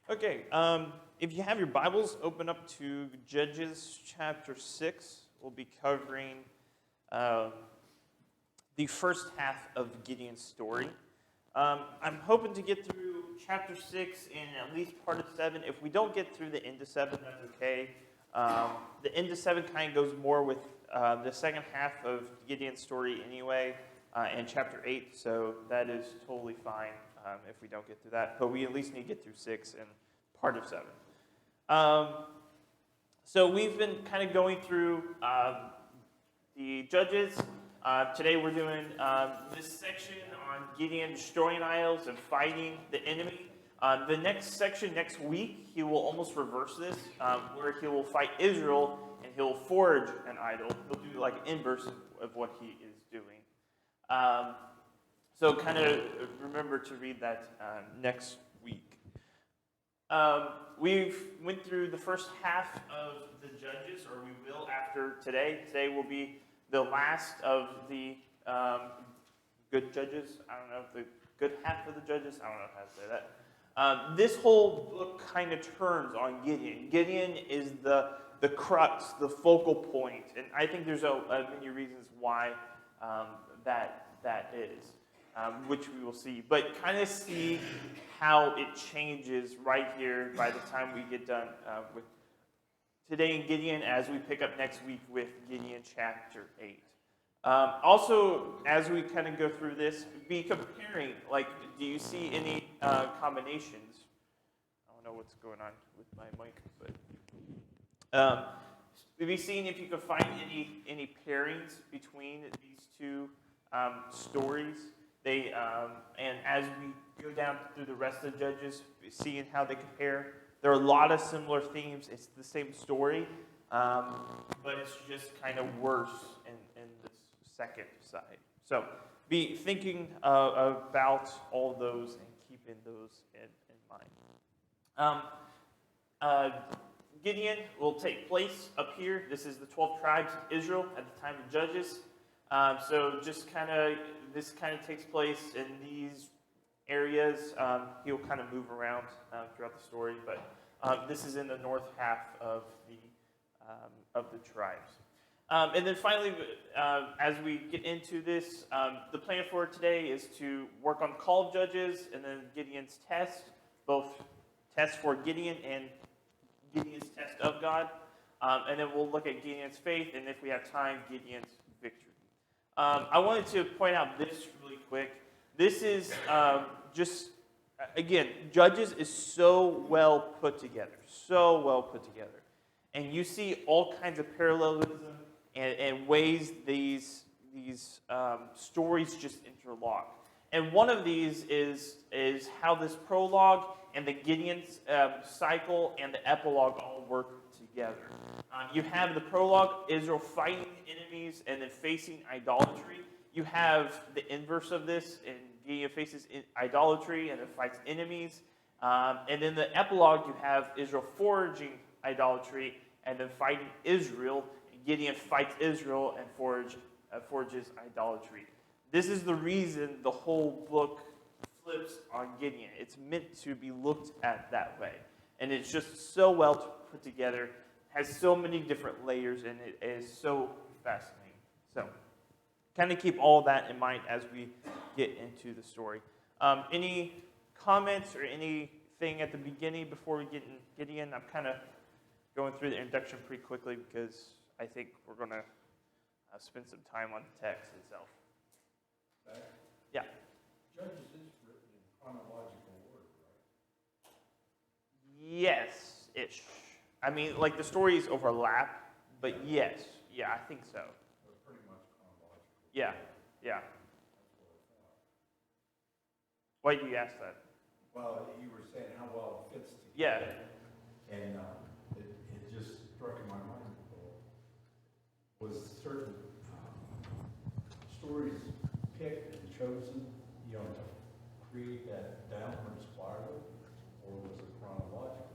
Okay, if you have your Bibles, open up to Judges chapter 6. We'll be covering the first half of Gideon's story. I'm hoping to get through chapter 6 and at least part of 7. If we don't get through the end of 7, that's okay. The end of 7 kind of goes more with the second half of Gideon's story anyway, and chapter 8, so that is totally fine if we don't get through that. But we at least need to get through 6 and part of 7. So we've been kind of going through the Judges. Today we're doing this section on Gideon destroying idols and fighting the enemy. The next section next week, he will almost reverse this, where he will fight Israel and he'll forge an idol. He'll do like an inverse of what he is doing. So kind of remember to read that next week. We've went through the first half of the Judges, or we will after today. Today will be the last of the good Judges. I don't know if the good half of the Judges. I don't know how to say that. This whole book kind of turns on Gideon. Gideon is the crux, the focal point, and I think there's many reasons why that is. Which we will see, but kind of see how it changes right here by the time we get done with today in Gideon, as we pick up next week with Gideon chapter 8. Also, as we kind of go through this, be comparing, like, do you see any combinations? I don't know what's going on with my mic, but we'll be seeing if you can find any pairings between these two stories. And as we go down through the rest of the Judges, seeing how they compare, there are a lot of similar themes. It's the same story, but it's just kind of worse in the second side. So be thinking about all those and keeping those in mind. Gideon will take place up here. This is the 12 tribes of Israel at the time of Judges. So just this kind of takes place in these areas. He'll kind of move around throughout the story, but this is in the north half of the tribes. And then finally, as we get into this, the plan for today is to work on called Judges and then Gideon's test, both tests for Gideon and Gideon's test of God. And then we'll look at Gideon's faith, and if we have time, Gideon's victory. I wanted to point out this really quick. This is just, again, Judges is so well put together. And you see all kinds of parallelism and ways these stories just interlock. And one of these is how this prologue and the Gideon's cycle and the epilogue all work together. You have the prologue, Israel fighting enemies and then facing idolatry. You have the inverse of this, and Gideon faces idolatry and then fights enemies. And then the epilogue, you have Israel forging idolatry and then fighting Israel. Gideon fights Israel and forges idolatry. This is the reason the whole book flips on Gideon. It's meant to be looked at that way. And it's just so well put together, has so many different layers, and it is so fascinating. So, kind of keep all that in mind as we get into the story. Any comments or anything at the beginning before we get in Gideon? I'm kind of going through the introduction pretty quickly because I think we're going to spend some time on the text itself. Okay. Yeah. Judges is written in chronological order, right? Yes-ish. I mean, like the stories overlap, but yes. Yeah, I think so. So pretty much chronological. Yeah. That's what I thought. Why do you ask that? Well, you were saying how well it fits together. Yeah. And it just struck in my mind, was certain stories picked and chosen, to create that downward spiral, or was it chronological?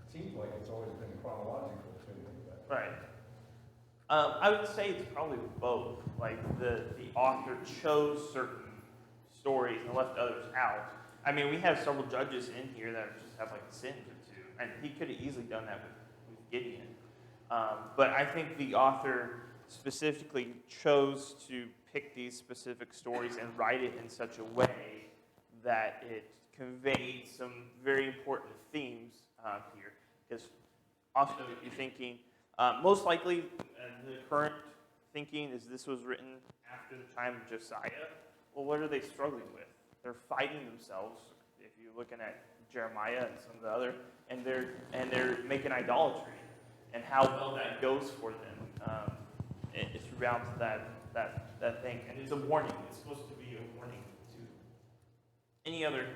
It seems like it's always been chronological to me. But. Right. I would say it's probably both. Like the author chose certain stories and left others out. I mean, we have several judges in here that just have like a sin or two, and he could have easily done that with Gideon. But I think the author specifically chose to pick these specific stories and write it in such a way that it conveyed some very important themes here. Because also, you're thinking, most likely, the current thinking is this was written after the time of Josiah. Well, what are they struggling with? They're fighting themselves. If you're looking at Jeremiah and some of the other, and they're making idolatry, and how well that goes for them throughout that thing. And it's a warning. It's supposed to be a warning to any other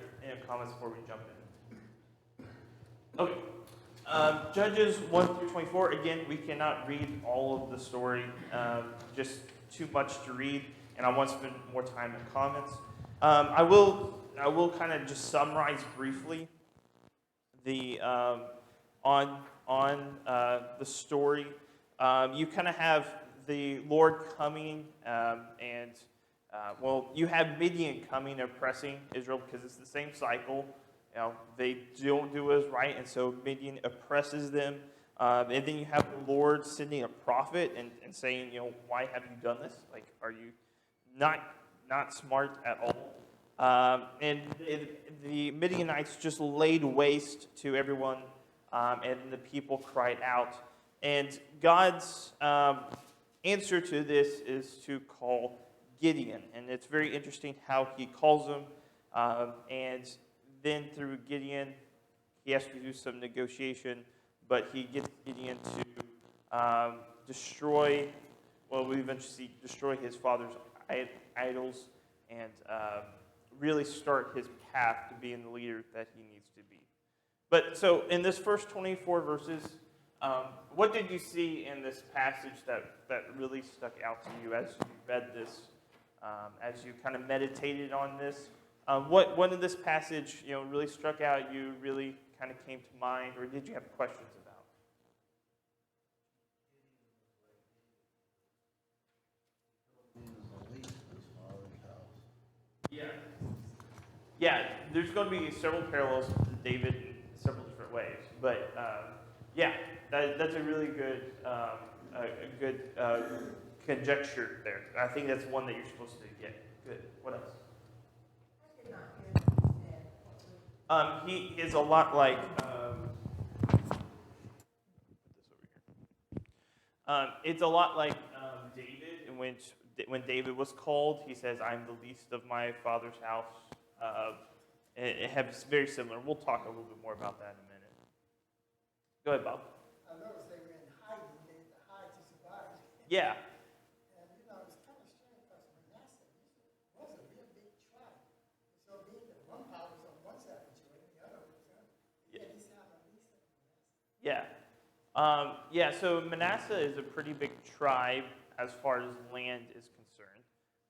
comments before we jump in. Okay. Judges 1 through 24. Again, we cannot read all of the story. Just too much to read, and I want to spend more time in comments. I will kind of just summarize briefly the on the story. You kind of have the Lord coming, and you have Midian coming, oppressing Israel because it's the same cycle. You know, they don't do as right, and so Midian oppresses them. And then you have the Lord sending a prophet and saying, you know, why have you done this? Like, are you not smart at all? And the Midianites just laid waste to everyone, and the people cried out. And God's answer to this is to call Gideon. And it's very interesting how he calls him. And then through Gideon, he has to do some negotiation, but he gets Gideon to destroy his father's idols and really start his path to being the leader that he needs to be. But so in this first 24 verses, what did you see in this passage that really stuck out to you as you read this, as you kind of meditated on this? What in this passage, really struck out you, really kind of came to mind, or did you have questions about? Yeah, there's going to be several parallels to David in several different ways, but that's a really good conjecture there. I think that's one that you're supposed to get. Good. What else? He is a lot like. It's a lot like David, in which when David was called, he says, "I'm the least of my father's house." It has very similar. We'll talk a little bit more about that in a minute. Go ahead, Bob. I noticed they were in hiding. They had to hide to survive. Yeah. And it's kind of strange because Manasseh was a real big tribe. So being that one power was on one side of Jordan, the other was on the other. Yeah, he's not at least of Manasseh. Yeah. So Manasseh is a pretty big tribe as far as land is concerned,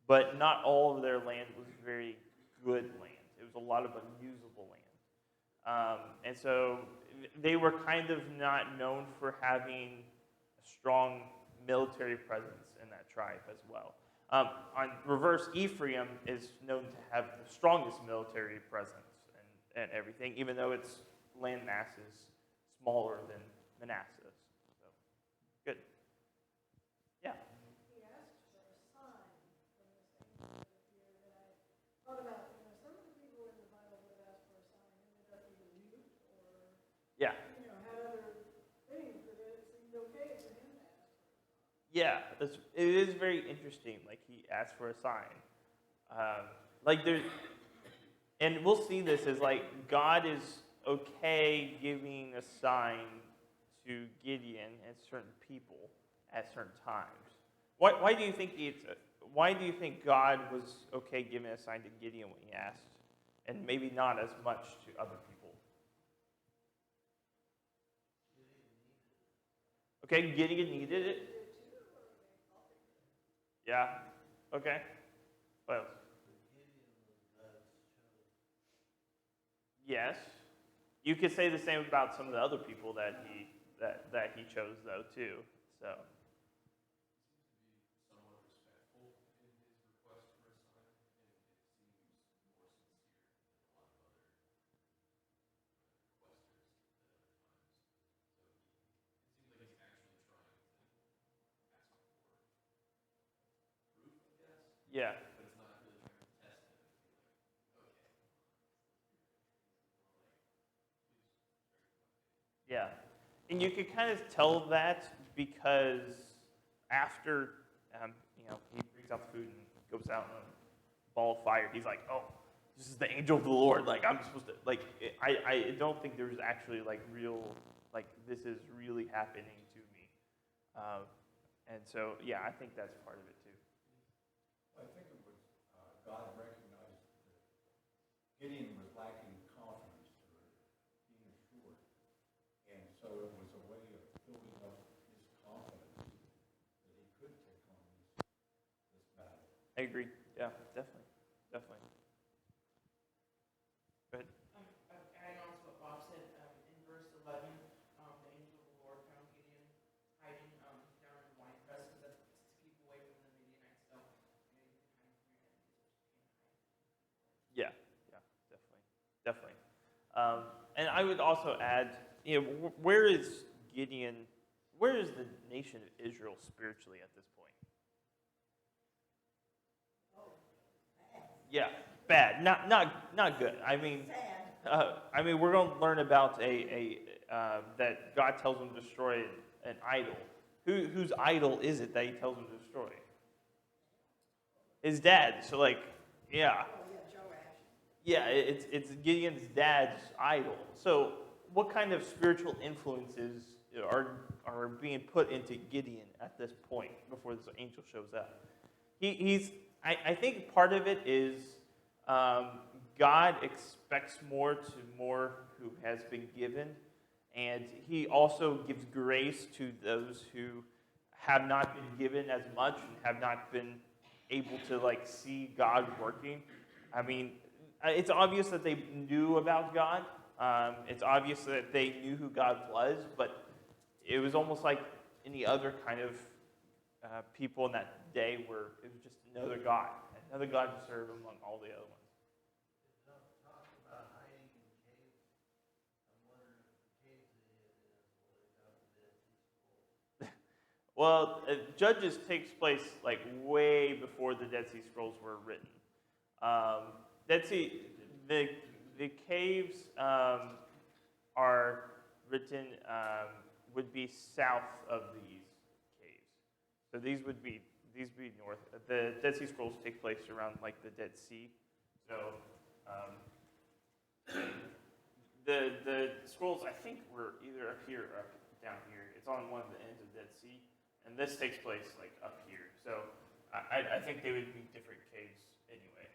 but not all of their land was very good land. It was a lot of unusable land. And so they were kind of not known for having a strong military presence in that tribe as well. On reverse, Ephraim is known to have the strongest military presence and everything, even though its land mass is smaller than Manasseh's. So, good. Yeah. He asked for a sign from the same point of view that I thought about. Some of the people in the Bible that asked for a sign ended up either mute or Yeah. Had other things that it seemed okay for him to ask for a sign. Yeah, it is very interesting. Like, he asked for a sign. And we'll see this as like God is okay giving a sign to Gideon and certain people at certain times. Why do you think God was okay giving a sign to Gideon when he asked, and maybe not as much to other people? Okay, Gideon needed it. Yeah. Okay. What else? Yes. You could say the same about some of the other people that he chose, though, too. So. Yeah. but it's not really trying to test them. Okay. Yeah. And you could kind of tell that because after, he brings out the food and goes out in a ball of fire, he's like, oh, this is the angel of the Lord. Like, I'm supposed to, like, I don't think there's actually, like, real, like, this is really happening to me. And so, yeah, I think that's part of it, too. I think it was, God recognized that Gideon was lacking confidence or being assured. And so it was a way of building up his confidence that he could take on this battle. I agree. Yeah, definitely. Definitely. Go ahead. Adding on to what Bob said, in verse 11, the angel of the Lord found Gideon hiding down in the wine press because that's to keep away from the Midianites. So you can hide from your enemies. Yeah, definitely. Definitely. And I would also add, where is Gideon, where is the nation of Israel spiritually at this point? Yeah, bad. Not good. I mean, we're going to learn about that God tells him to destroy an idol. Whose idol is it that he tells him to destroy? His dad. So, like, yeah. Yeah, it's Gideon's dad's idol. So, what kind of spiritual influences are being put into Gideon at this point before this angel shows up? I think part of it is God expects more who has been given, and he also gives grace to those who have not been given as much and have not been able to see God working. I mean, it's obvious that they knew about God. It's obvious that they knew who God was, but it was almost like any other kind of people in that day where it was just another God to serve among all the other ones. Talk about hiding in caves. I'm wondering if the caves they hid in is where they got the Dead Sea Scrolls. Well, Judges takes place way before the Dead Sea Scrolls were written. The caves are written would be south of these caves, so these would be north. The Dead Sea Scrolls take place around the Dead Sea, so the scrolls I think were either up here or up down here. It's on one of the ends of Dead Sea, and this takes place up here. So I think they would be different caves anyway.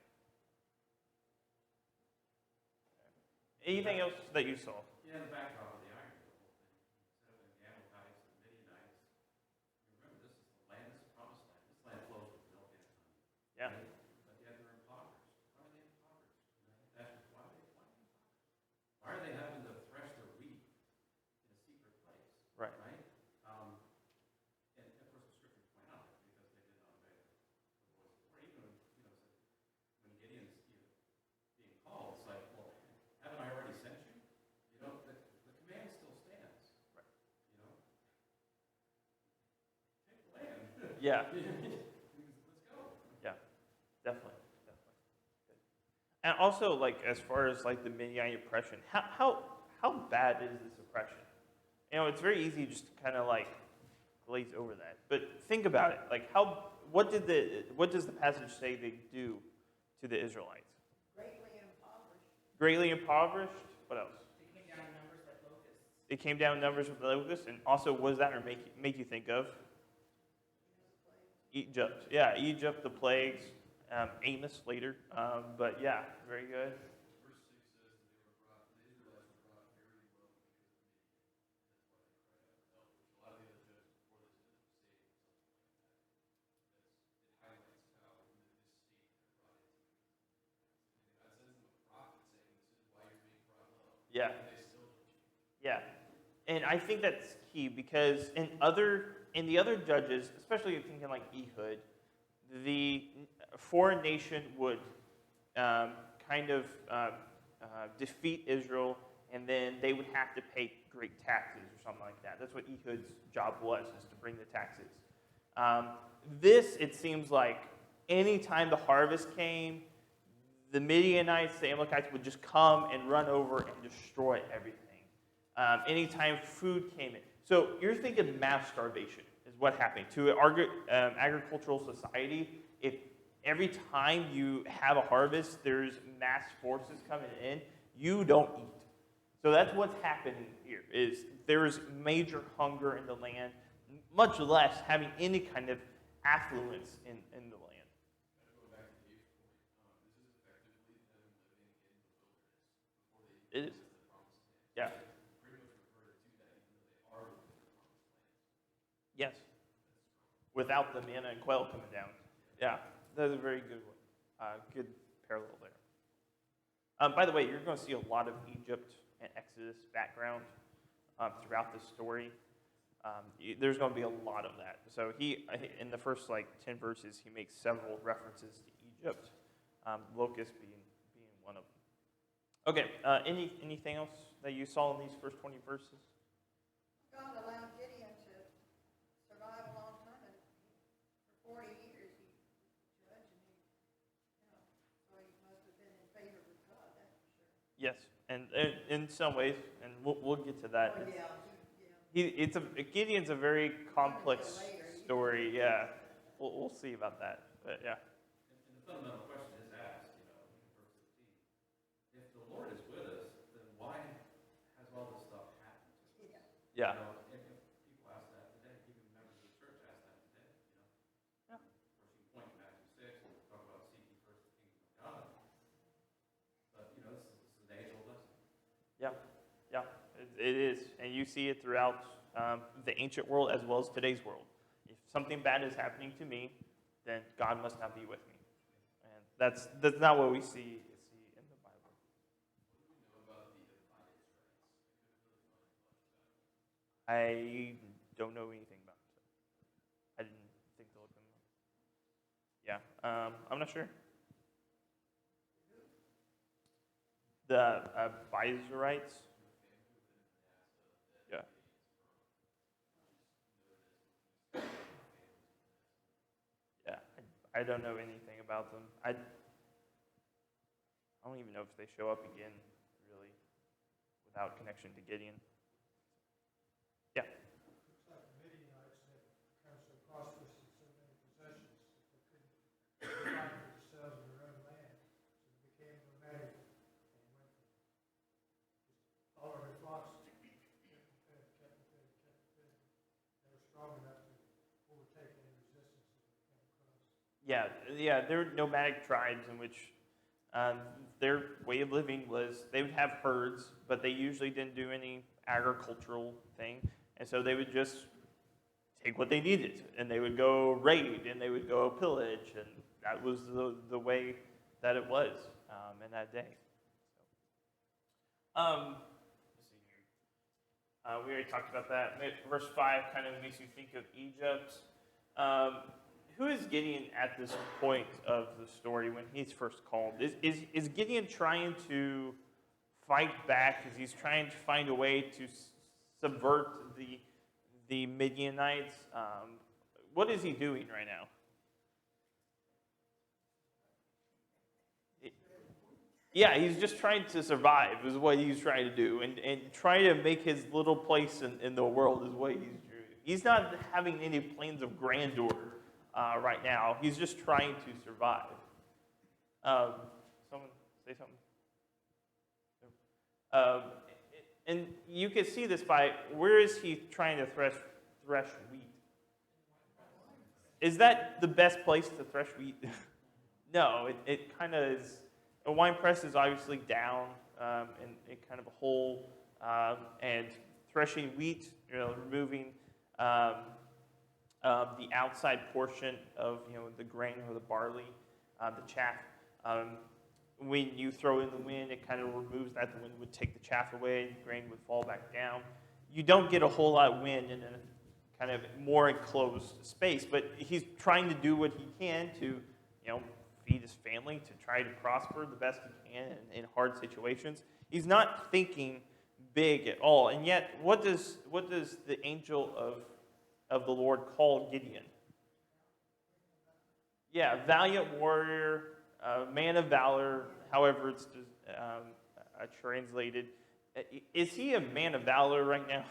Anything else that you saw? Yeah, the backdrop of the iron, the whole thing. Instead of the Amalekites and Midianites, remember this is the land, this is promised land. This land flows with milk and honey. Yeah. Right? But yet they're impoverished. Why are they impoverished? Why are they impoverished? Why are they having to thresh their wheat in a secret place? Right. Right? And of course the scriptures point out that because they did not obey the voice of the Lord. Even when Gideon's being called, it's like, well, haven't I already sent you? The command still stands. Right. Take the land. Yeah. Let's go. Yeah. Definitely. Good. And also, as far as the Midianite oppression, how bad is this oppression? It's very easy just to kind of glaze over that. But think about it. What does the passage say they do to the Israelites? Greatly impoverished. What else? They came down in numbers like locusts. It came down in numbers with locusts, and also what does that make you think of? Egypt. Yeah, Egypt, the plagues, Amos later. But yeah, very good. Verse 6 says that the Israelites were brought very low because of Midian. That's why they cried out for help, which a lot of the other judges before this didn't say something like that. It highlights how this state they're brought into. And God sends them a prophet saying, this is why you're being brought low. Yeah. And they still don't change. Yeah. And I think that's key because in the other judges, especially thinking like Ehud, the foreign nation would defeat Israel, and then they would have to pay great taxes or something like that. That's what Ehud's job was, is to bring the taxes. This, it seems like, anytime the harvest came, the Midianites, the Amalekites would just come and run over and destroy everything. Anytime food came in. So you're thinking mass starvation is what happened to an agricultural society. If every time you have a harvest, there's mass forces coming in, you don't eat. So that's what's happening here, is there's major hunger in the land, much less having any kind of affluence in the land. It is. Yeah. Yes. Without the manna and quail coming down. Yeah, that's a very good one. Good parallel there. By the way, you're going to see a lot of Egypt and Exodus background throughout this story. There's going to be a lot of that. So he, in the first 10 verses, he makes several references to Egypt, locusts being one of them. Okay, anything else that you saw in these first 20 verses? God allowed Gideon to survive a long time, and for 40 years he judged, and so he must have been in favor with God, that's for sure. Yes, and in some ways, and we'll get to that. Oh, yeah. Gideon's a very complex story. Yeah, we'll see about that. But yeah. And the fundamental question is asked, in verse 15. If the Lord is with us, then why has all this stuff happened to us? Yeah. If people ask that today, even members of the church ask that today, Yeah. Of course, you point to Matthew 6 and talk about seeking first the kingdom of God. But, this is an age-old lesson. Yeah, it is, and you see it throughout the ancient world as well as today's world. If something bad is happening to me, then God must not be with me, and that's not what we see in the Bible. What do we know about the Israelites? I don't know anything about it. I didn't think to look them up. Yeah, I'm not sure. The Bizerites. Yeah. Yeah, I don't know anything about them. I don't even know if they show up again, really, without connection to Gideon. Yeah. Looks like the Midianites had become so prosperous in so many possessions that they couldn't provide for themselves in their own land. So they became nomadic and went from just following their flocks, kept fed. They were strong enough to overtake any resistance that they came across. Yeah, they're nomadic tribes in which their way of living was they would have herds, but they usually didn't do any agricultural thing, and so they would just take what they needed, and they would go raid, and they would go pillage, and that was the way that it was in that day. Let's see here. We already talked about that. Verse 5 kind of makes you think of Egypt. Who is Gideon at this point of the story when he's first called? Is Gideon trying to fight back? Is he's trying to find a way to subvert the Midianites? What is he doing right now? Yeah, he's just trying to survive is what he's trying to do. And trying to make his little place in the world is what he's doing. He's not having any plans of grandeur right now. He's just trying to survive. Someone say something? And you can see this by, where is he trying to thresh wheat? Is that the best place to thresh wheat? No, it kind of is. A wine press is obviously down in kind of a hole, and threshing wheat, removing the outside portion of the grain or the barley, the chaff. When you throw in the wind, it kind of removes that. The wind would take the chaff away, the grain would fall back down. You don't get a whole lot of wind in a kind of more enclosed space, but he's trying to do what he can to, feed his family, to try to prosper the best he can in hard situations. He's not thinking big at all. And yet, what does the angel of the Lord call Gideon? valiant warrior, man of valor, however it's translated. Is he a man of valor right now?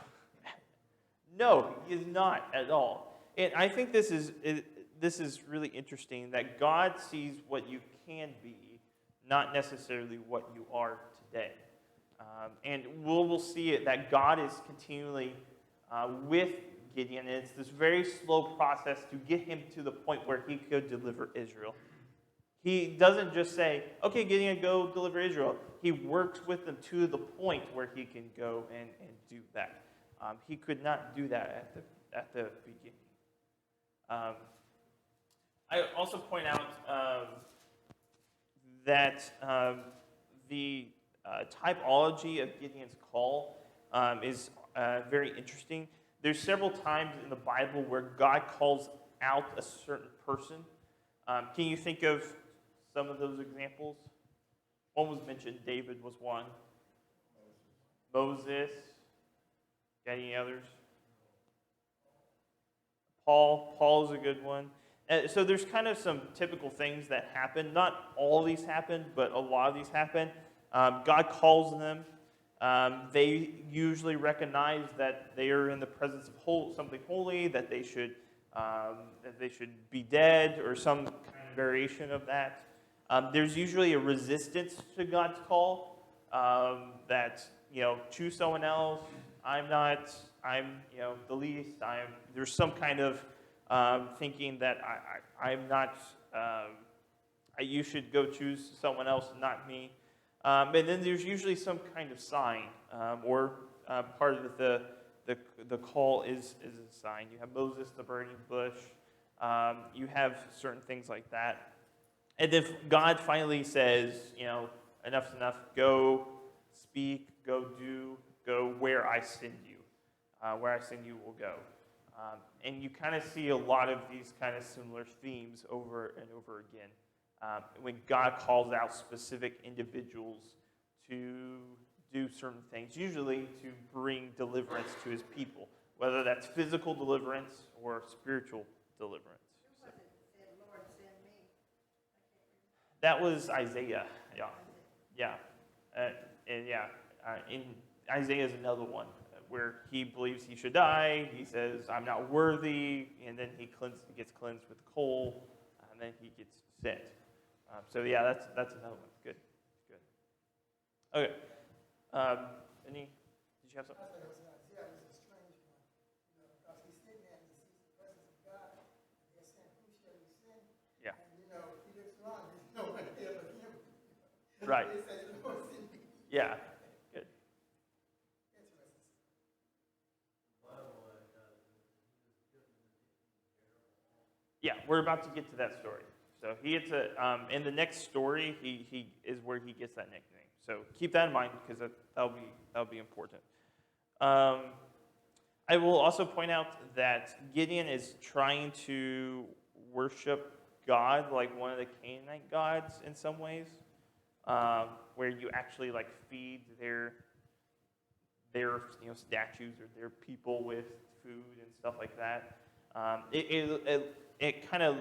No, he is not at all. And I think this is really interesting that God sees what you can be, not necessarily what you are today. And we'll see it that God is continually with Gideon, and it's this very slow process to get him to the point where he could deliver Israel. He doesn't just say, okay, Gideon, go deliver Israel. He works with them to the point where he can go and do that. He could not do that at the beginning. I also point out that the typology of Gideon's call is very interesting. There's several times in the Bible where God calls out a certain person. Can you think of some of those examples? One was mentioned. David was one. Moses. Got any others? Paul's a good one. So there's kind of some typical things that happen. Not all of these happen, but a lot of these happen. God calls them. They usually recognize that they are in the presence of something holy, that they should be dead, or some kind of variation of that. There's usually a resistance to God's call, that choose someone else. I'm the least. There's some kind of thinking that I'm not. You should go choose someone else, not me. And then there's usually some kind of sign, or part of the call is a sign. You have Moses, the burning bush. You have certain things like that. And if God finally says, enough's enough, go speak, go do, go where I send you. Where I send you will go. And you kind of see a lot of these kind of similar themes over and over again. When God calls out specific individuals to do certain things, usually to bring deliverance to his people, whether that's physical deliverance or spiritual deliverance. Who was it that said, Lord, send me? That was Isaiah. Yeah. In Isaiah is another one where he believes he should die. He says, I'm not worthy, and then he gets cleansed with coal, and then he gets sent. That's another one. Good. Okay. Did you have something? I thought it was Isaiah was a strange one, because he's sitting there and he sees the presence of God, and they're saying, who shall we send? Yeah. And he looks around, there's no one there but him. Right. They say, Lord, send me. Yeah. Good. Interesting. Yeah, we're about to get to that story. So he gets in the next story, he is where he gets that nickname. So keep that in mind, because that'll be important. I will also point out that Gideon is trying to worship God like one of the Canaanite gods in some ways, where you actually feed their statues or their people with food and stuff like that. It kind of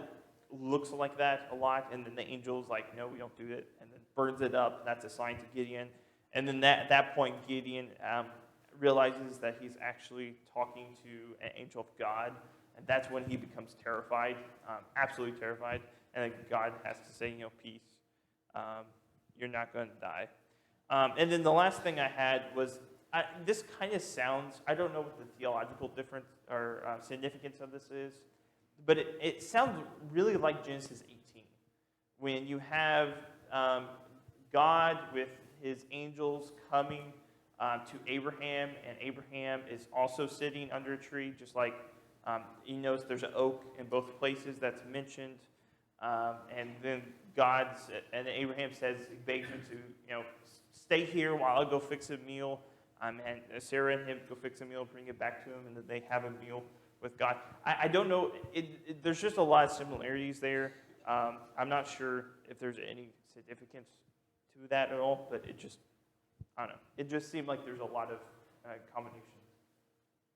looks like that a lot, and then the angel's like, no, we don't do it, and then burns it up, and that's a sign to Gideon. And then at that point, Gideon realizes that he's actually talking to an angel of God, and that's when he becomes terrified, absolutely terrified, and then God has to say, peace, you're not going to die. And then the last thing I had was, this kind of sounds, I don't know what the theological difference or significance of this is, but it sounds really like Genesis 18, when you have God with his angels coming to Abraham, and Abraham is also sitting under a tree, just like you notice there's an oak in both places that's mentioned, and then and Abraham says, he begs him to, stay here while I go fix a meal, and Sarah and him go fix a meal, bring it back to him, and then they have a meal with God. I don't know, there's just a lot of similarities there. I'm not sure if there's any significance to that at all, but I don't know. It just seemed like there's a lot of combinations.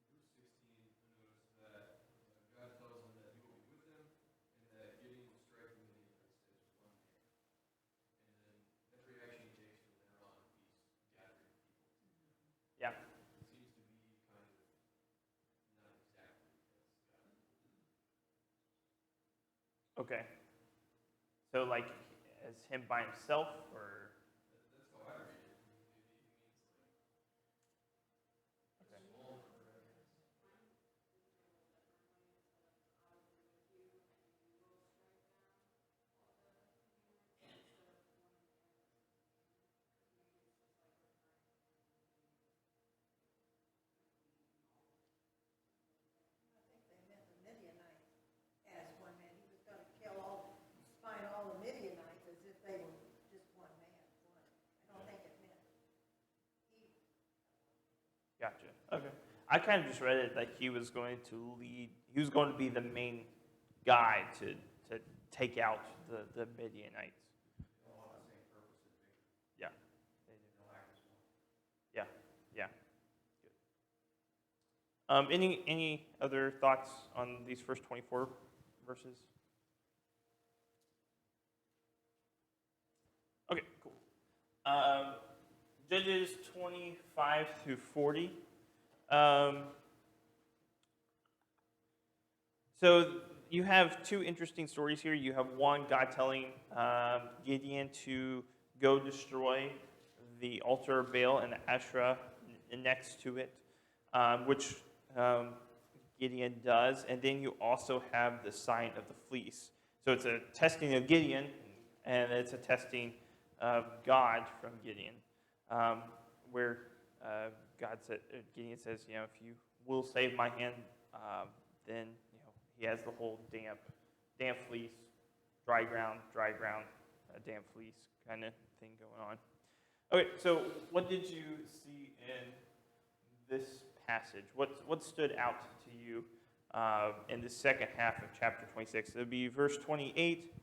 Verse 16, notice that God tells him that he will be with him and that Gideon will strike Okay. So like, as him by himself, or? That's how I read it. It means like, Okay. I think they meant the Midianites as one man. He was gonna kill find all the Midianites as if they were just one man, one. I don't think it meant he. Gotcha. Okay. I kind of just read it like he was going to lead. He was going to be the main guy to take out the Midianites. they all have the same purpose and vision. Yeah. They do. They'll act as one. Yeah. Yeah. Good. Any other thoughts on these first 24 verses? Okay. Cool. Judges 25 through 40. So you have two interesting stories here. You have one, God telling Gideon to go destroy the altar of Baal and the Asherah next to it, which Gideon does. And then you also have the sign of the fleece. So it's a testing of Gideon, and it's a testing of God from Gideon, where Gideon says, if you will save my hand, then he has the whole damp fleece, dry ground, damp fleece kind of thing going on. Okay, so what did you see in this passage? What stood out to you in the second half of chapter 26? It would be verse 28,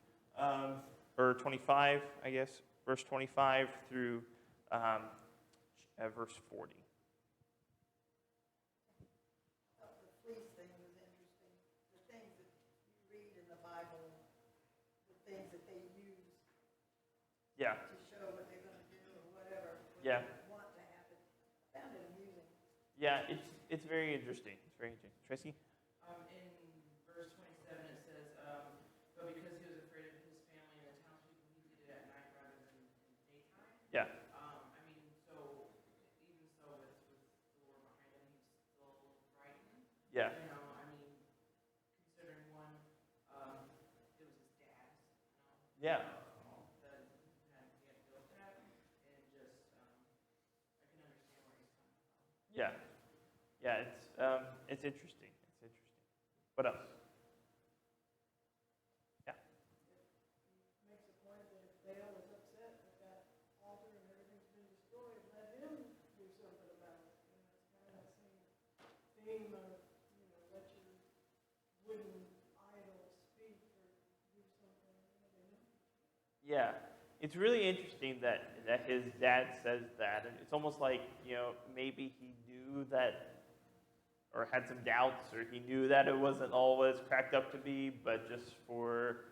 or 25, I guess, verse 25 through verse 40. The fleece thing was interesting. The things that you read in the Bible, the things that they use Yeah. to show what they're gonna do or whatever, what Yeah. they want to happen. I found it amusing. Yeah, it's very interesting. It's very interesting. Tracy? In verse 27, it says, but because he was afraid of his family and the townspeople, he did it at night rather than in daytime. Yeah. I mean, so even so with the Lord behind him, he's still frightened. Yeah. You know, I mean, considering one, it was his dad's, Yeah. that he had built that, and just, I can understand where he's coming from. Yeah. Yeah, it's interesting. It's interesting. What else? Yeah. Makes a point that if Baal was upset that that altar and everything's been destroyed, let him do something about it. It's kind of that same theme of, let your wooden idol speak or do something. Yeah. It's really interesting that his dad says that, and it's almost like, maybe he knew that, or had some doubts, or he knew that it wasn't all it was cracked up to be, but just for,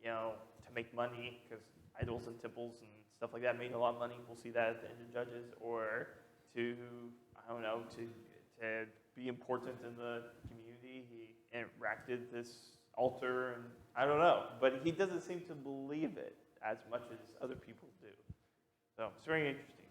to make money, because idols and temples and stuff like that made a lot of money. We'll see that at the end of Judges, or to, I don't know, to be important in the community. He erected this altar, and I don't know, but he doesn't seem to believe it as much as other people do. So it's very interesting.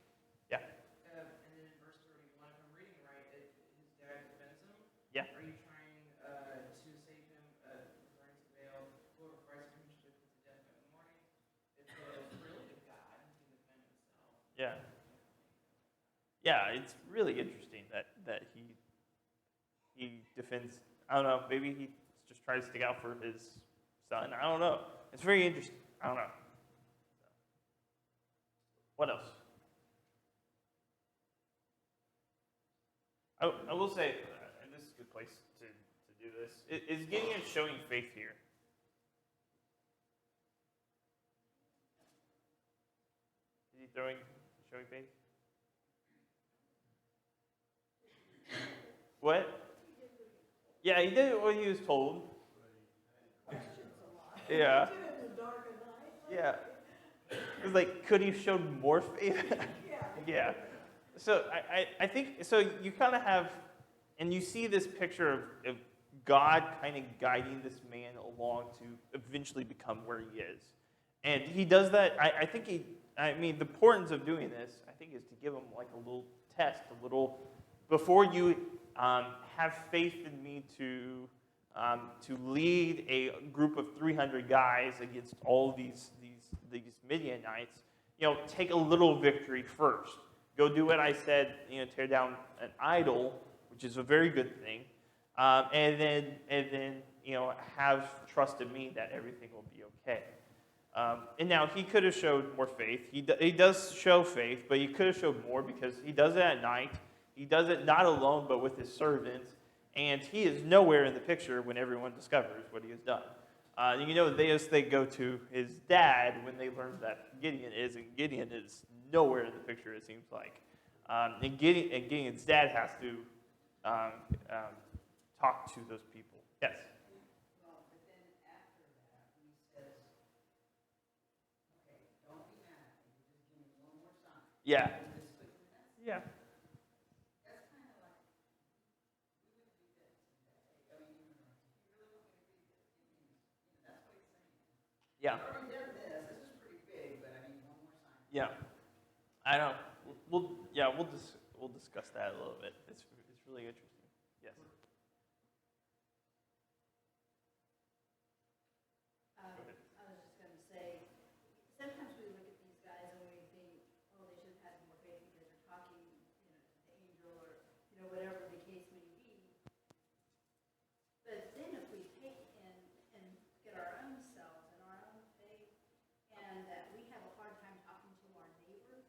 Yeah. And then in verse 31, if I'm reading it right, his dad defends him. Yeah. Are you trying to save him, referring to Baal, whoever cries for him should be put to death by the morning? If Baal is really a god, he can defend himself. Yeah. Yeah, it's really interesting that he defends. I don't know. Maybe he just tries to stick out for his son. I don't know. It's very interesting. I don't know. What else? I will say, and this is a good place to do this. Is Gideon showing faith here? Is he showing faith? What? Yeah, he did what he was told. Yeah. Yeah. It was like, could he have shown more faith? Yeah. So I think, so you kind of have, and you see this picture of God kind of guiding this man along to eventually become where he is. And he does that, I think the importance of doing this, I think, is to give him like a little test, before you have faith in me to lead a group of 300 guys against all these Midianites, take a little victory first. Go do what I said, tear down an idol, which is a very good thing, and then have trust in me that everything will be okay. And now he could have showed more faith. He does show faith, but he could have showed more because he does it at night. He does it not alone, but with his servants. And he is nowhere in the picture when everyone discovers what he has done. They go to his dad when they learn that Gideon is, and Gideon is nowhere in the picture, it seems like. And Gideon's dad has to talk to those people. Yes? Well, but then after that, he says, okay, don't be mad at me, just give me one more sign. Yeah. Yeah. That's kind of like, we would do this today. I mean, if you really want me to read this, give me, that's what he's saying. Yeah. I've already done this is pretty big, but I need one more sign. Yeah. I don't. We'll discuss that a little bit. It's really interesting. Yes. I was just going to say, sometimes we look at these guys and we think, oh, they should have had more faith because they're talking, to the angel or, whatever the case may be. But then if we take and get our own selves and our own faith, and that we have a hard time talking to our neighbor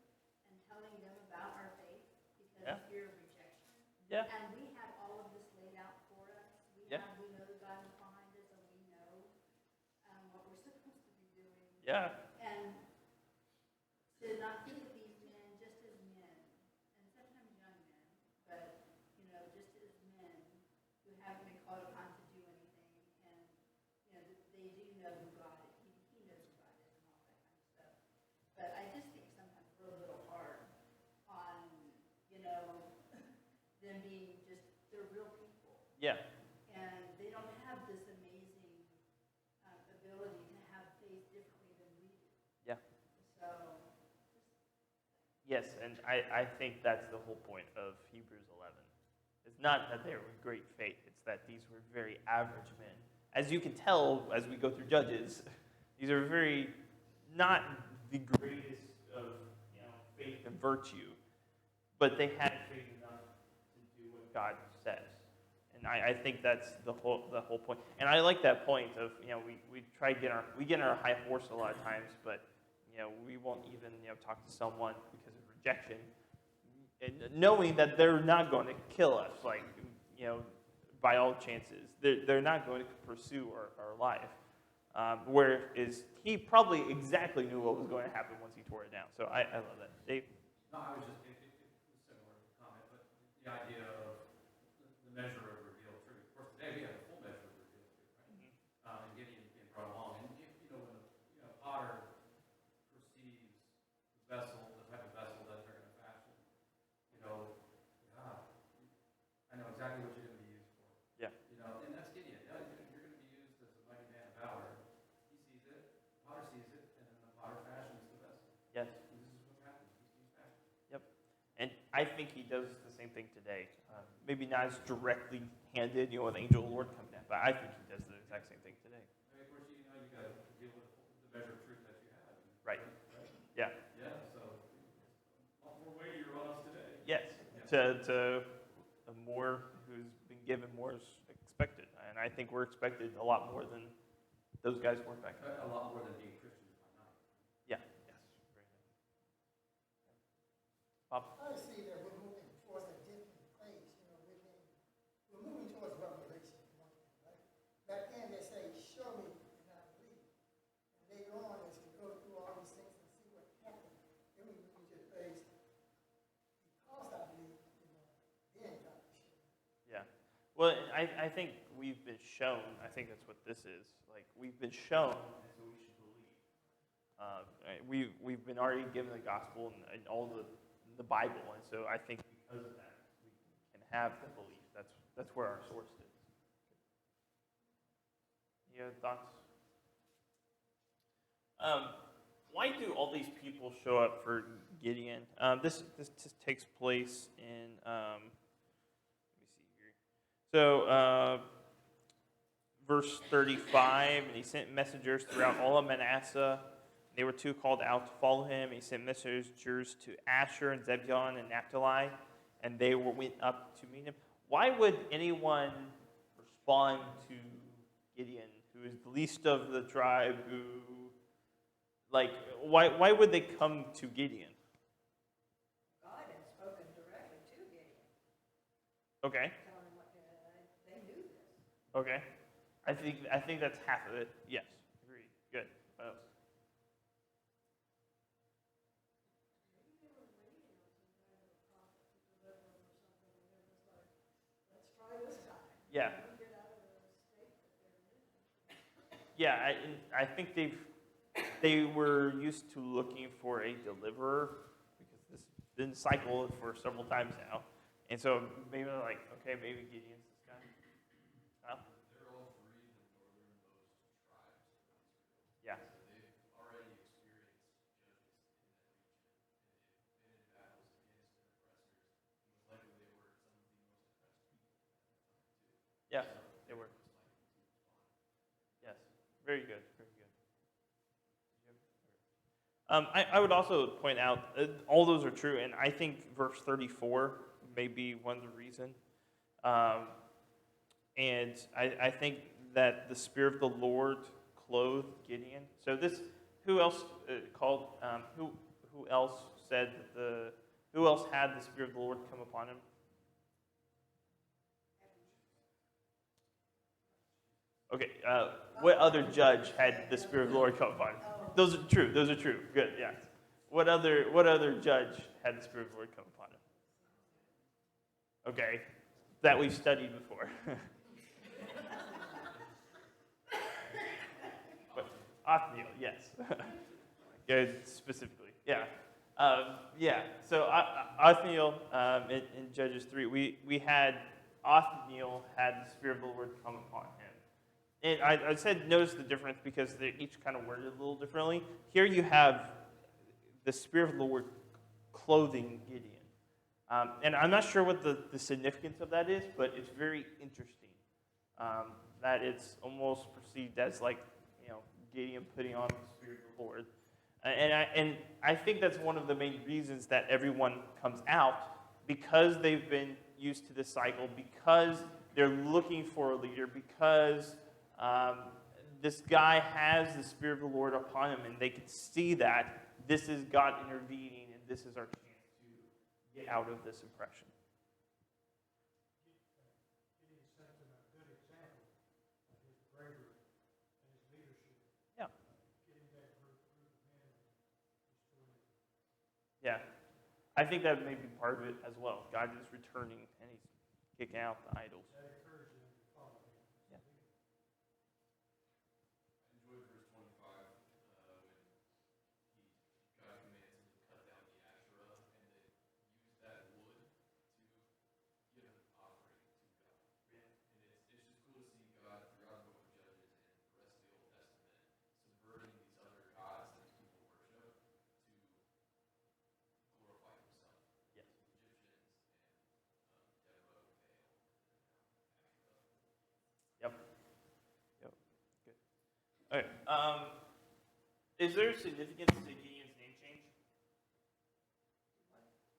and telling them about our faith because of fear of rejection. Yeah. And we have all of this laid out for us. We know the God is behind us, and we know what we're supposed to be doing. Yeah. And to not think of these men just as men, and sometimes young men, but, just as men who haven't been called upon to do anything, and, they do know who God is. He knows who God is and all that kind of stuff. But I just think sometimes we're a little hard on, them being just, they're real people. Yeah. And they don't have this amazing ability to have faith differently than we do. Yeah. So, Yes, and I think that's the whole point of Hebrews 11. It's not that they were great faith, it's that these were very average men. As you can tell as we go through Judges, these are not the greatest of faith and virtue, but they had faith enough to do what God says. And I think that's the whole point. And I like that point of, we get on our high horse a lot of times, but we won't even talk to someone because of rejection, and knowing that they're not going to kill us, by all chances. They're not going to pursue our life. Whereas he probably exactly knew what was going to happen once he tore it down. So I love that. Dave? No, I was just, it was a similar comment, but the idea of the measure of revealed truth. Of course, today we have a full measure of revealed truth, right? Mm-hmm. And Gideon being brought along. And, when a potter perceives the vessel, the type of vessel that they're going to fashion, God, I know exactly what you're going to be used for. Yeah. And that's Gideon. You're going to be used as a mighty man of valor. He sees it, the potter sees it, and then the potter fashions the vessel. Yes. And this is what's happening. He's fashioning. Yep. And I think he does the same thing today. Maybe not as directly handed, with Angel of the Lord coming in, but I think he does the exact same thing today. I mean, of course, you got to deal with the measure of truth that you have. Right. Right? Yeah. Yeah, so a lot more weightier on us today. Yes. To more who's been given more is expected. And I think we're expected a lot more than those guys were back then. A lot more than being Christians by night. Yeah. Yes. Very nice. Bob? I see that we're moving towards a different place, we're moving towards revelation, right? Back then they say, show me and I believe. And later on, as we go through all these things and see what happened, then we move to the place, because I believe, then God will show me. Yeah. Well, I think we've been shown, I think that's what this is. We've been shown, and so we should believe. We've been already given the gospel and all the Bible, and so I think because of that, we can have the belief. That's where our source is. Any other thoughts? Why do all these people show up for Gideon? This just takes place in let me see here. So verse 35, and he sent messengers throughout all of Manasseh. They were too called out to follow him. He sent messengers to Asher and Zebulun and Naphtali, and they went up to meet him. Why would anyone respond to Gideon, who is the least of the tribe, why would they come to Gideon? God had spoken directly to Gideon, Okay, telling him what to, they knew this. okay. I think that's half of it. Yes, agreed. Good. What else? Maybe they were waiting on some kind of a prophet to deliver them or something, and it was like, let's try this time. Yeah. Get out of the state that they're in. Yeah, I think they were used to looking for a deliverer because this has been cycled for several times now, and so maybe they're like, okay, maybe Gideon's this guy. Well, They're all three the northernmost tribes of Israel. yeah, So they've already experienced judges in that region, and they've been in battles against their oppressors. And most likely they were some of the most oppressed people at that time too. yeah, So they were. most likely to respond. Yes, very good, very good. I would also point out all those are true, and I think verse 34 may be one of the reasons. And I think that the Spirit of the Lord clothed Gideon. So this, who else who else said that who else had the Spirit of the Lord come upon him? Okay, what other judge had the Spirit of the Lord come upon him? Those are true. Those are true. Good. Yeah. What other judge had the Spirit of the Lord come upon him? Okay, that we've studied before. But Othniel, yes. Good, specifically. Yeah. Yeah. So Othniel in Judges 3, we had Othniel had the Spirit of the Lord come upon him. And I said notice the difference because they're each kind of worded a little differently. Here you have the Spirit of the Lord clothing Gideon. And I'm not sure what the significance of that is, but it's very interesting that it's almost perceived as like, Gideon putting on the Spirit of the Lord. And I think that's one of the main reasons that everyone comes out, because they've been used to this cycle, because they're looking for a leader, because this guy has the Spirit of the Lord upon him, and they can see that this is God intervening, and this is our chance to get out of this oppression. Gideon set them a good example of his bravery and his leadership. Yeah. Getting that group of men and restoring them. Yeah. I think that may be part of it as well. God is returning, and he's kicking out the idols. That encouraged them to follow him. Yeah. I enjoyed verse 25 when God commands him to cut down the Asherah, and they use that wood to give an offering to God. Yeah. And it's just cool to see God throughout the book of Judges and the rest of the Old Testament subverting these other gods that people worship to glorify himself. Yes. Egyptians and Deborah, Baal, and now Asherah. Yep. Yep. Good. Okay. Is there significance to Gideon's name change?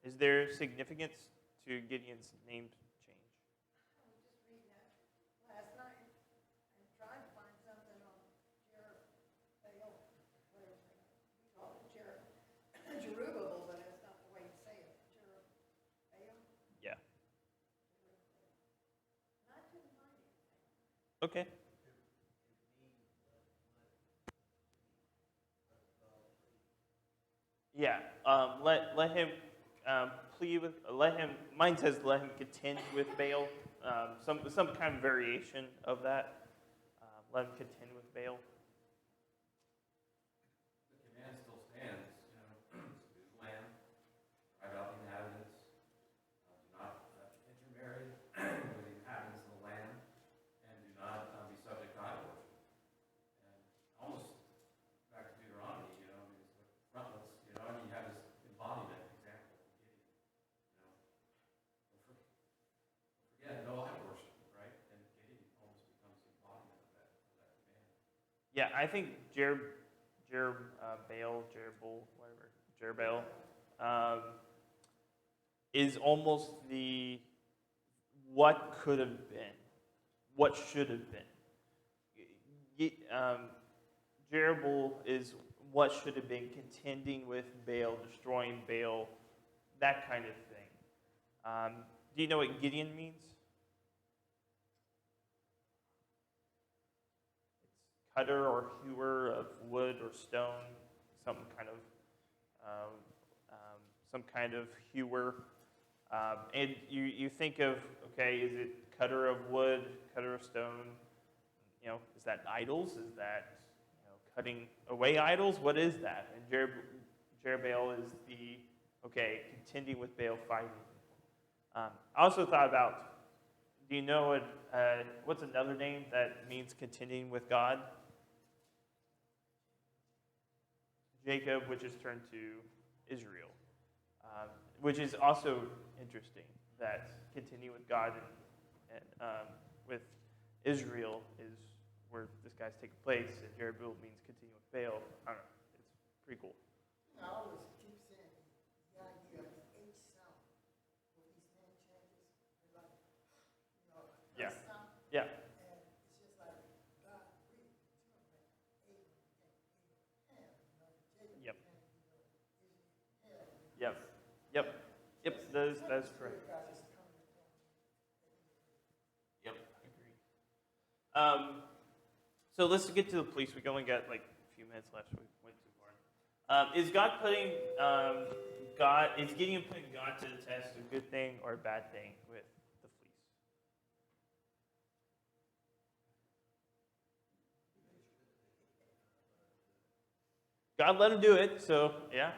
Is there significance to Gideon's name change? I was just reading that last night and trying to find something on Jerubbaal, whatever we call it, Jerubbaal, but that's not the way you say it. Jerubbaal. Yeah. And I couldn't find anything. Okay. Yeah. Let him plead with. Let him. Mine says let him contend with Baal. Some kind of variation of that. Let him contend with Baal. The command still stands, subdue the land, drive out the inhabitants, do not intermarry with the inhabitants of the land, and do not be subject to idol worship. Yeah, I think Jerubbaal, is almost the what could have been, what should have been. Jerubbaal is what should have been, contending with Baal, destroying Baal, that kind of thing. Do you know what Gideon means? It's cutter or hewer of wood or stone, some kind of hewer. And you think of, okay, is it cutter of wood, cutter of stone? Is that idols? Is that cutting away idols? What is that? And Jerubbaal is the, contending with Baal, fighting. I also thought about, do you know what's another name that means contending with God? Jacob, which is turned to Israel, which is also interesting, that contending with God and with Israel is where this guy's taking place, and Jerubbaal means continue with Baal. I don't know. It's pretty cool. I always keep saying the idea of the H sound with these name changes. They're like, Yeah. sound. Yeah. And it's just like God breathed to him, like Abraham, Jacob, Yep. Israel. Yep. Yep. Yep. That's correct. God just coming upon Yep. Agree. So let's get to the police. We only got like a few minutes left, so we went too far. Is Gideon putting God to the test a good thing or a bad thing with the fleece? God let him do it, so yeah.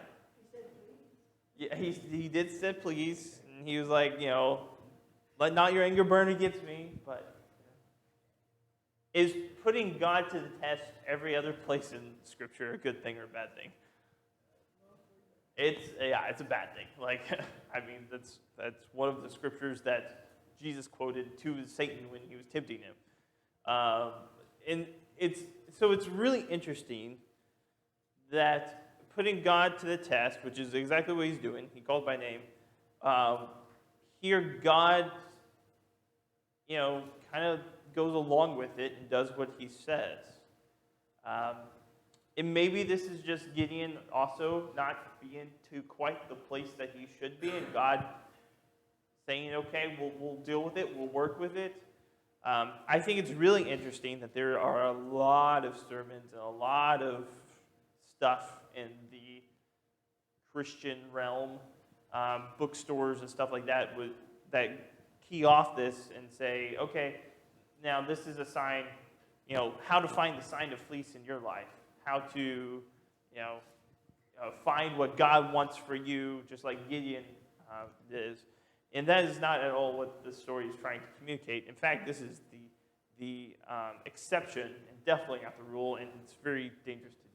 Yeah, he did say please, and he was like, let not your anger burn against me, but is putting God to the test every other place in Scripture a good thing or a bad thing? It's a bad thing. Like, I mean, that's one of the scriptures that Jesus quoted to Satan when he was tempting him. And it's really interesting that putting God to the test, which is exactly what he's doing, he called by name. Here, God, kind of goes along with it and does what he says. And maybe this is just Gideon also not being to quite the place that he should be, and God saying, okay, we'll deal with it, we'll work with it. I think it's really interesting that there are a lot of sermons and a lot of stuff in the Christian realm, bookstores and stuff like that, that key off this and say, okay, now this is a sign, how to find the sign of fleece in your life, how to, find what God wants for you, just like Gideon is. And that is not at all what the story is trying to communicate. In fact, this is the exception and definitely not the rule, and it's very dangerous to do.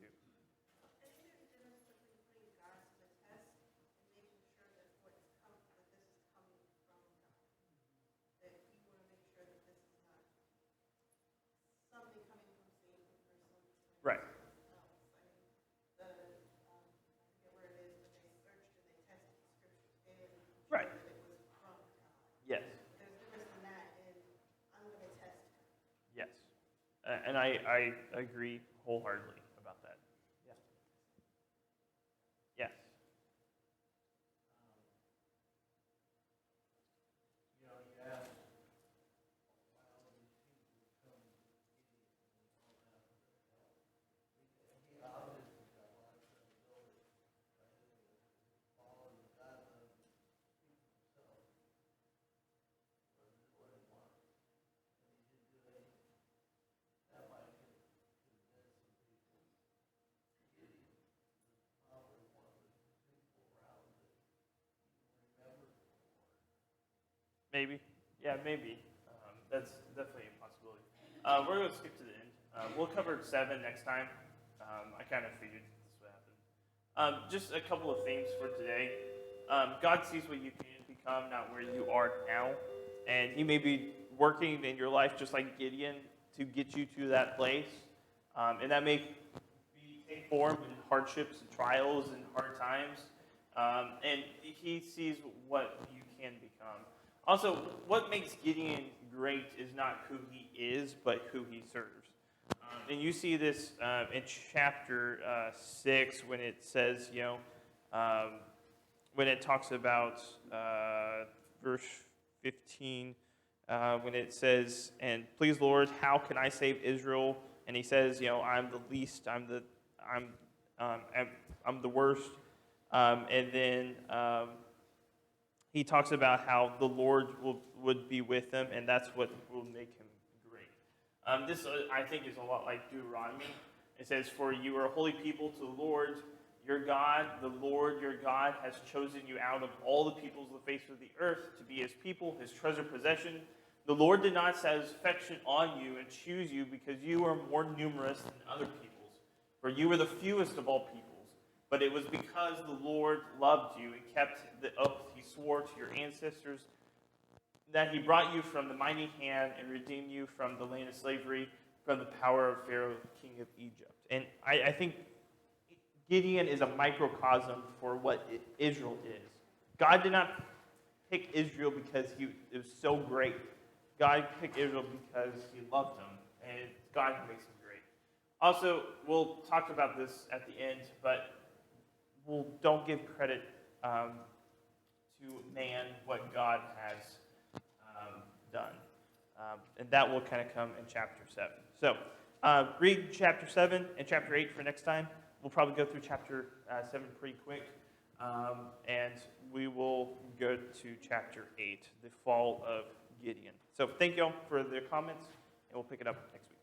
Right. Right. Yes. Yes. And I agree wholeheartedly about that. Yeah. Yes. Maybe. Yeah, maybe. That's definitely a possibility. We're going to skip to the end. We'll cover 7 next time. I kind of figured this would happen. Just a couple of themes for today. God sees what you can become, not where you are now. And he may be working in your life just like Gideon to get you to that place. And that may take form in hardships and trials and hard times. And he sees what you can become. Also, what makes Gideon great is not who he is, but who he serves. And you see this in chapter 6 when it says, when it talks about verse 15, when it says, "And please, Lord, how can I save Israel?" And he says, "I'm the least, I'm the worst." And then he talks about how the Lord would be with him, and that's what will make him great. This, I think, is a lot like Deuteronomy. It says, "For you are a holy people to the Lord your God. The Lord your God has chosen you out of all the peoples of the face of the earth to be his people, his treasured possession. The Lord did not set his affection on you and choose you because you are more numerous than other peoples, for you were the fewest of all peoples. But it was because the Lord loved you and kept the oath he swore to your ancestors, that he brought you from the mighty hand and redeemed you from the land of slavery, from the power of Pharaoh, king of Egypt." And I think Gideon is a microcosm for what Israel is. God did not pick Israel because it was so great. God picked Israel because he loved them, and it's God who makes them great. Also, we'll talk about this at the end, but don't give credit to man what God has done. And that will kind of come in chapter 7. So read chapter 7 and chapter 8 for next time. We'll probably go through chapter 7 pretty quick. And we will go to chapter 8, the fall of Gideon. So thank you all for the comments, and we'll pick it up next week.